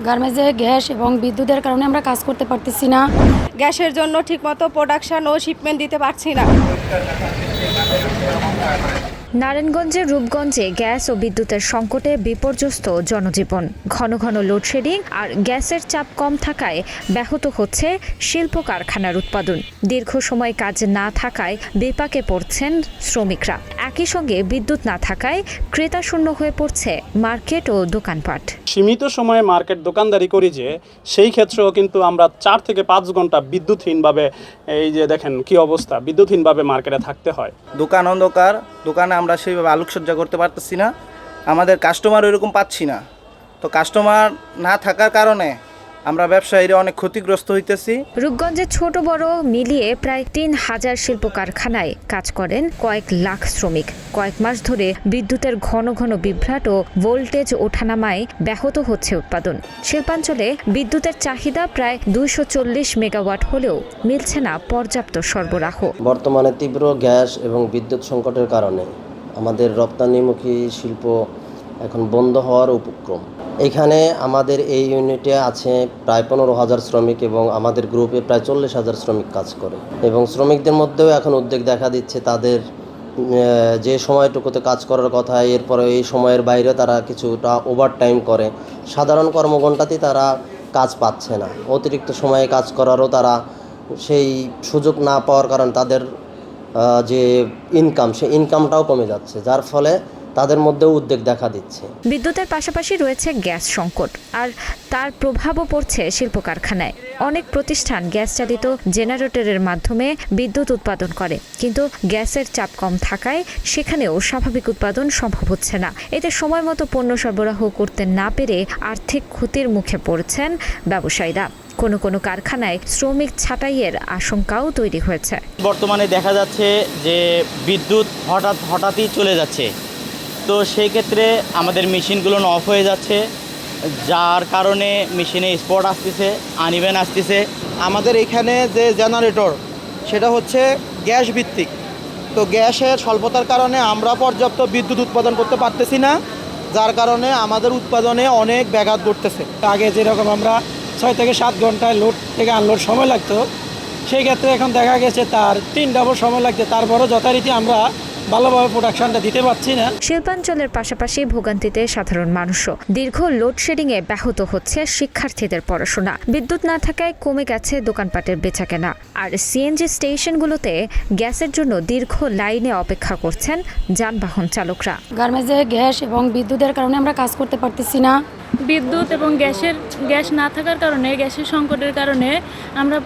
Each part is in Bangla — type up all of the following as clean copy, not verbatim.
গার্মেন্টসে গ্যাস এবং বিদ্যুতের কারণে আমরা কাজ করতে পারতেছি না। গ্যাসের জন্য ঠিকমতো প্রোডাকশন ও শিপমেন্ট দিতে পারছি না। নারায়ণগঞ্জের রূপগঞ্জে গ্যাস ও বিদ্যুতের সংকটে বিপর্যস্ত জনজীবন। ঘন ঘন লোডশেডিং আর গ্যাসের চাপ কম থাকায় ব্যাহত হচ্ছে শিল্প কারখানার উৎপাদন। দীর্ঘ সময় কাজ না থাকায় বিপাকে পড়ছেন শ্রমিকরা। একই সঙ্গে বিদ্যুৎ না থাকায় ক্রেতাশূন্য হয়ে পড়ছে মার্কেট ও দোকানপাট। সীমিত সময়ে মার্কেট দোকানদারি করি যে সেই ক্ষেত্রেও কিন্তু আমরা 4 থেকে 5 ঘন্টা বিদ্যুৎহীনভাবে, এই যে দেখেন কি অবস্থা, বিদ্যুৎহীনভাবে মার্কেটে থাকতে হয়। দোকান অন্ধকার, দোকানে আমরা সেইভাবে আলোকসজ্জা করতে পারতেছি না, আমাদের কাস্টমার ওইরকম পাচ্ছি না। তো কাস্টমার না থাকার কারণে আমরা ব্যবসায়ীরা অনেক ক্ষতিগ্রস্ত হইতেছি। রূপগঞ্জে ছোট বড় মিলিয়ে প্রায় 3000 শিল্প কারখানায় কাজ করেন কয়েক লাখ শ্রমিক। কয়েক মাস ধরে বিদ্যুতের ঘন ঘন বিভ্রাট ও ভোল্টেজ ওঠানামায় ব্যাহত হচ্ছে উৎপাদন। শিল্পাঞ্চলে বিদ্যুতের চাহিদা প্রায় 240 মেগাওয়াট হলেও মিলছে না পর্যাপ্ত সরবরাহ। বর্তমানে তীব্র গ্যাস এবং বিদ্যুৎ সংকটের কারণে আমাদের রপ্তানিমুখী শিল্প এখন বন্ধ হওয়ার উপক্রম। এখানে আমাদের এই ইউনিটে আছে প্রায় 15,000 শ্রমিক এবং আমাদের গ্রুপে প্রায় 40,000 শ্রমিক কাজ করে। এবং শ্রমিকদের মধ্যেও এখন উদ্বেগ দেখা দিচ্ছে, তাদের যে সময়টুকুতে কাজ করার কথা এরপরে এই সময়ের বাইরে তারা কিছুটা ওভারটাইম করে। সাধারণ কর্মঘণ্টাতেই তারা কাজ পাচ্ছে না, অতিরিক্ত সময়ে কাজ করারও তারা সেই সুযোগ না পাওয়ার কারণে তাদের যে ইনকাম, সেই ইনকামটাও কমে যাচ্ছে, যার ফলে তাদের মধ্যেও উদ্বেগ দেখা দিচ্ছে। বিদ্যুতের পাশাপাশি রয়েছে গ্যাস সংকট, আর তার প্রভাবও পড়ছে শিল্প কারখানায়। অনেক প্রতিষ্ঠান গ্যাস চালিত জেনারেটরের মাধ্যমে বিদ্যুৎ উৎপাদন করে, কিন্তু গ্যাসের চাপ কম থাকায় সেখানেও স্বাভাবিক উৎপাদন সম্ভব হচ্ছে না। এতে সময় মতো পণ্য সরবরাহ করতে না পেরে আর্থিক ক্ষতির মুখে পড়ছেন ব্যবসায়ীরা। কোনো কোনো কারখানায় শ্রমিক ছাঁটাইয়ের আশঙ্কাও তৈরি হয়েছে। বর্তমানে দেখা যাচ্ছে যে বিদ্যুৎ হঠাৎই চলে যাচ্ছে, তো সেই ক্ষেত্রে আমাদের মেশিনগুলো অফ হয়ে যাচ্ছে, যার কারণে মেশিনে স্পট আসতেছে, আনইভেন আসতেছে। আমাদের এখানে যে জেনারেটর সেটা হচ্ছে গ্যাস ভিত্তিক, তো গ্যাসের স্বল্পতার কারণে আমরা পর্যাপ্ত বিদ্যুৎ উৎপাদন করতে পারতেছি না, যার কারণে আমাদের উৎপাদনে অনেক ব্যাঘাত ঘটতেছে। আগে যেরকম আমরা 6 থেকে 7 ঘন্টায় লোড থেকে আনলোড সময় লাগতো, সেই ক্ষেত্রে এখন দেখা গেছে তার 3 ডাবল সময় লাগছে। তারপরও যথারীতি আমরা ভালোভাবে প্রোডাকশনটা দিতে পারছি না। শিল্পাঞ্চলের পাশাপাশি ভোগান্তিতে সাধারণ মানুষও। দীর্ঘ লোডশেডিংয়ে ব্যাহত হচ্ছে শিক্ষার্থীদের পড়াশোনা। বিদ্যুৎ না থাকায় কমে গেছে দোকানপাটের বেচাকেনা। আর সিএনজি স্টেশনগুলোতে গ্যাসের জন্য দীর্ঘ লাইনে অপেক্ষা করছেন যানবাহন চালকরা। গার্মেন্টসে গ্যাস এবং বিদ্যুতের কারণে আমরা কাজ করতে পারতেছি না। বিদ্যুৎ এবং গ্যাস না থাকার কারণে, গ্যাসের সংকটের কারণে আমরা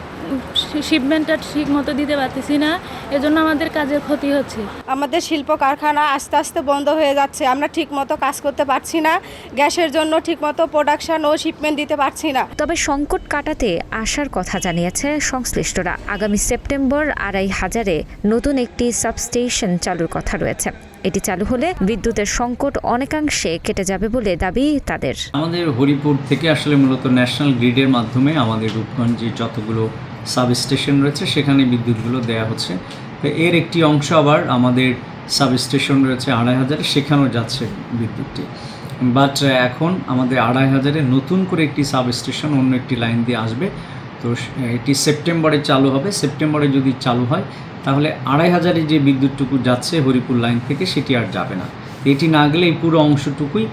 শিপমেন্টটা ঠিক মতো দিতে পারতেছি না, এজন্য আমাদের কাজের ক্ষতি হচ্ছে। আমাদের শিল্প কারখানা আস্তে আস্তে বন্ধ হয়ে যাচ্ছে, আমরা ঠিকমতো কাজ করতে পারছি না, গ্যাসের জন্য ঠিকমতো প্রোডাকশন ও শিপমেন্ট দিতে পারছি না। তবে সংকট কাটাতে আসার কথা জানিয়েছে সংশ্লিষ্টরা। আগামী সেপ্টেম্বর 2,500-এ নতুন একটি সাবস্টেশন চালুর কথা রয়েছে। এটি চালু হলে বিদ্যুতের সংকট অনেকাংশে কেটে যাবে বলে দাবি তাদের। আমাদের হরিপুর থেকে আসলে মূলত ন্যাশনাল গ্রিডের মাধ্যমে আমাদের রূপগঞ্জে যতগুলো সাবস্টেশন রয়েছে সেখানে বিদ্যুৎগুলো দেয়া হচ্ছে। তো এর একটি অংশ আবার আমাদের সাবস্টেশন রয়েছে 2,500-এ, সেখানেও যাচ্ছে বিদ্যুৎটি। বাট এখন আমাদের 2,500-এ নতুন করে একটি সাবস্টেশন অন্য একটি লাইন দিয়ে আসবে। তো এটি সেপ্টেম্বরে চালু হবে। সেপ্টেম্বরে যদি চালু হয় তাহলে 2,500-এ যে বিদ্যুৎটুকু যাচ্ছে হরিপুর লাইন থেকে সেটি আর যাবে না। এটি না গেলে এই পুরো অংশটুকুই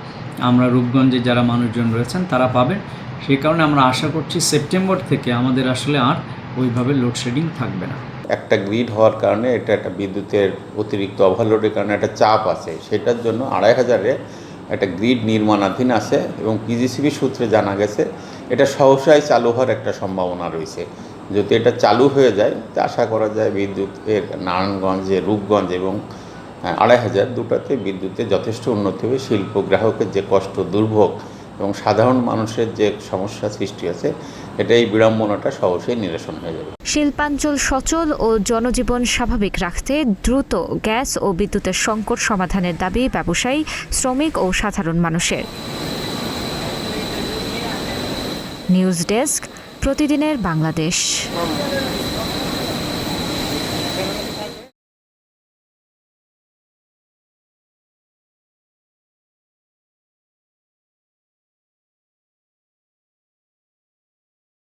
আমরা রূপগঞ্জে যারা মানুষজন রয়েছেন তারা পাবেন। সেই কারণে আমরা আশা করছি সেপ্টেম্বর থেকে আমাদের আসলে আর ওইভাবে লোডশেডিং থাকবে না। একটা গ্রিড হওয়ার কারণে এটা একটা বিদ্যুতের অতিরিক্ত ওভারলোডের কারণে একটা চাপ আছে, সেটার জন্য 2,500-এ একটা গ্রিড নির্মাণাধীন আছে এবং পিজিসিবি সূত্রে জানা গেছে এটা সহসাই চালু হওয়ার একটা সম্ভাবনা রয়েছে। যদি এটা চালু হয়ে যায় তা আশা করা যায় বিদ্যুতের নারায়ণগঞ্জে, রূপগঞ্জ এবং 2,500 দুটাতে বিদ্যুতের যথেষ্ট উন্নতি হবে। শিল্প গ্রাহকের যে কষ্ট, দুর্ভোগ এবং সাধারণ মানুষের যে সমস্যা সৃষ্টি আছে, এটা এই বিড়ম্বনাটা সহজেই নিরসন হয়ে যাবে। শিল্পাঞ্চল সচল ও জনজীবন স্বাভাবিক রাখতে দ্রুত গ্যাস ও বিদ্যুতের সংকট সমাধানের দাবি ব্যবসায়ী, শ্রমিক ও সাধারণ মানুষের। নিউজ ডেস্ক, প্রতিদিনের বাংলাদেশ।